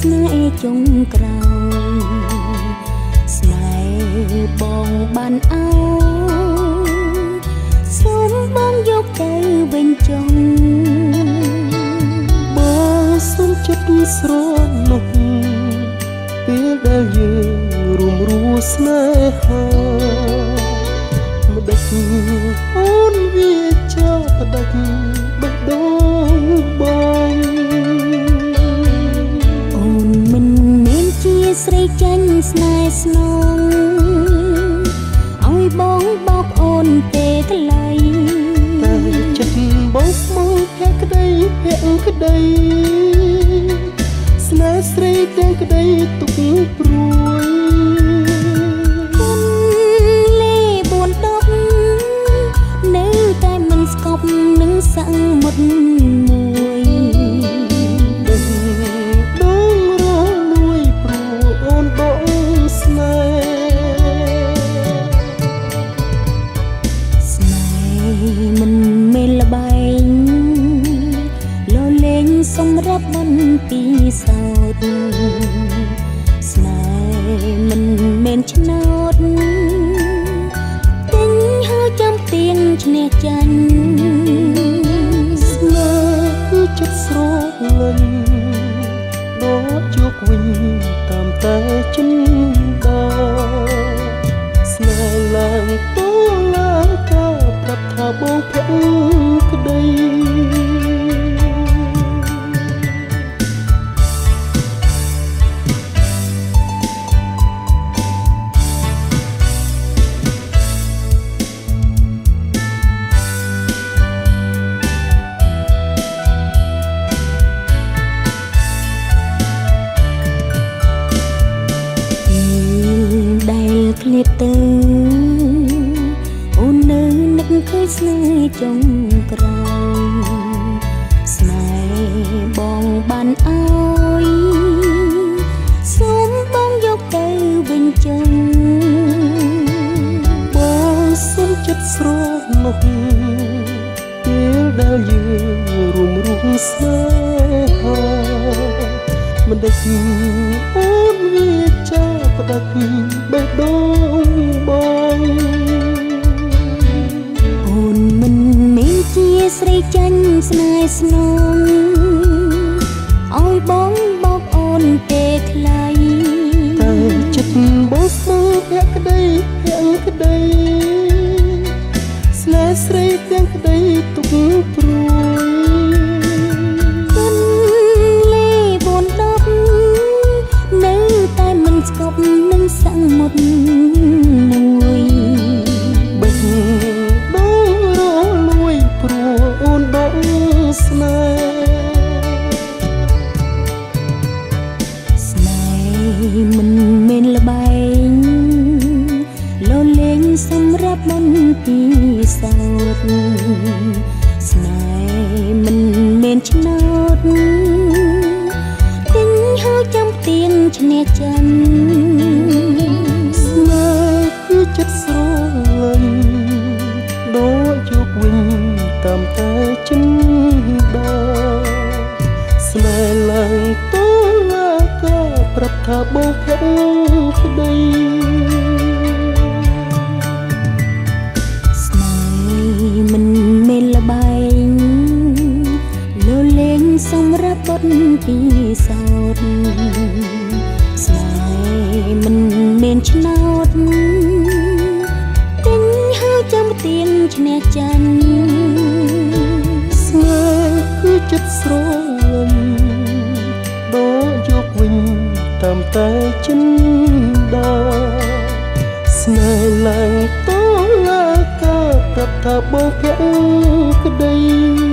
ស្នេហ៍ចុងក្រោយស្នេហ៍បងបានអោសូមបងយកទៅវិញចុងបងសូមចិត្តស្រណោះពេលដែលយើងរួមរស់ស្នេហាម្ដេចអូនវាចាប់ផ្ដាច់បេះដូងបងអូនមិនមែនជាស្រីចាញ់ស្នេហ៍ស្នងឲ្យបងបោកអូនទេថ្លៃតែចិត្តបងស្មងភក្តីភក្តីស្នេហ៍ស្រីទាំងក្តីទុកព្រួយគុណលេ410នៅតែមិនស្កប់នឹងសង្មុតមួយដឹងដងរលួយព្រោះអូនបងស្នេហ៍ស្នេហ៍មិនមែនល្បែងលលេងសម្រាប់បន្ទីសោតស្នេហ៍មិនមែនឆ្នោតទិញហើយចាំទៀងឈ្នះចាញ់ស្នេហ៍គឺចិត្តស្រលាញ់ដល់ជួបវិញតាមតែចិនដាស្នេហ៍ឡើងតឡាការប្រាប់ថាបងភក្តីឃ្លាតទៅអូននៅនឹកឃើញស្នេហ៍ចុងក្រោយស្នេហ៍បងបានអោយសូមបងយកទៅវិញចុងបងសូមចិត្តស្រណោះពេលដែលយើងរួមរស់ស្នេហាមិនដេចអូនវាចាប់ផ្ដាច់បេះដូងបងអូនមិនមែនជាស្រីចាញ់ស្នេហ៍ស្នងឲ្យបងបោកអូនទេថ្លៃតែចិត្តបងស្មងភក្តីភក្តីស្នេហ៍ស្រីទាំងក្តីទុកព្រួយគុណលេ410នៅតែមិនស្កប់នឹងសង្មុតមួយបេះដូងរលួយព្រោះអូនបងស្នេហ៍ស្នេហ៍មិនមែនល្បែងលលេងសម្រាប់បន្ទីសោតស្នេហ៍មិនមែនឆ្នោតទិញហើយចាំទៀងឈ្នះចាញ់ស្នេហ៍គឺចិត្តស្រលាញ់ដូចយកវិញតាមតែចិនដាស្នេហ៍ឡើងតឡាការប្រាប់ថាបងភក្តីស្នេហ៍មិនមែនល្បែងលលេងសម្រាប់បន្ទីសោតស្នេហ៍មិនមែនឆ្នោតទិញហើយចាំទៀងឈ្នះចាញ់ស្នេហ៍គឺចិត្តស្រលាញ់ដូចយកវិញតាមតែចិនដាស្នេហ៍ឡើងតឡាការប្រាប់ថាបងភក្តី